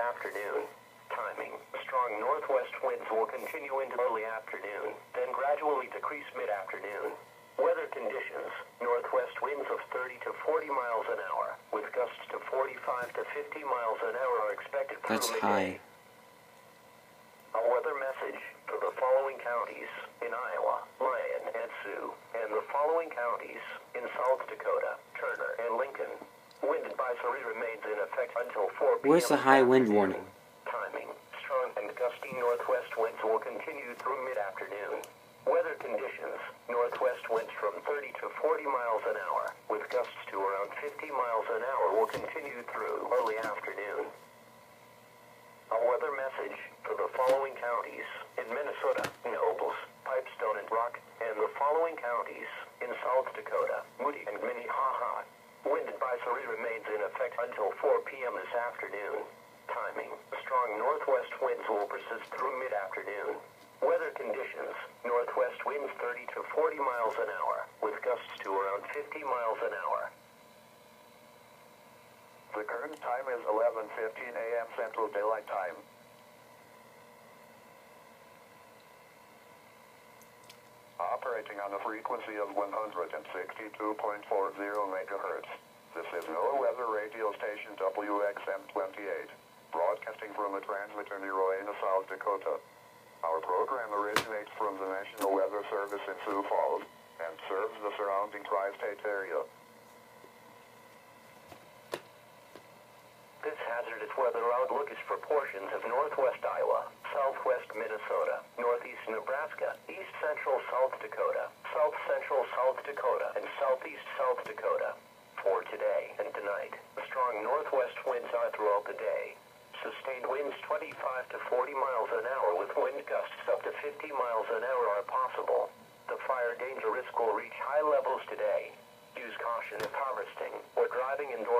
afternoon. Timing: strong northwest winds will continue into early afternoon, then gradually decrease mid-afternoon. Weather conditions: northwest winds of 30 to 40 miles an hour, with gusts to 45 to 50 miles an hour are expected through midday. That's high. A weather message for the following counties in Iowa, Lyon, and Sioux, and the following counties in South Dakota, Turner, and Lincoln. Wind advisory remains in effect until 4 p.m. Where's the high wind warning? Timing: strong and gusty northwest winds will continue through mid-afternoon. Weather conditions: northwest winds from 30 to 40 miles an hour, with gusts to around 50 miles an hour will continue through early afternoon. A weather message for the following counties in Minnesota, Nobles, Pipestone, and Rock, and the following counties in South Dakota, Moody and Minnehaha. Wind advisory remains in effect until 4 p.m. this afternoon. Timing: strong northwest winds will persist through mid-afternoon. Weather conditions: northwest winds 30 to 40 miles an hour, with gusts to around 50 miles an hour. The current time is 11:15 a.m. Central Daylight Time. Operating on a frequency of 162.40 megahertz. This is NOAA Weather Radio Station WXM-28, broadcasting from a transmitter near Rowena, South Dakota. Our program originates from the National Weather Service in Sioux Falls and serves the surrounding tri-state area. This hazardous weather outlook is for portions of northwest Iowa, southwest Minnesota, northeast Nebraska, east central South Dakota, south central South Dakota, and southeast South Dakota. For today and tonight, strong northwest winds are throughout the day. Sustained winds 25 to 40 miles an hour with wind gusts up to 50 miles an hour are possible. The fire danger risk will reach high levels today. Use caution if harvesting or driving indoor.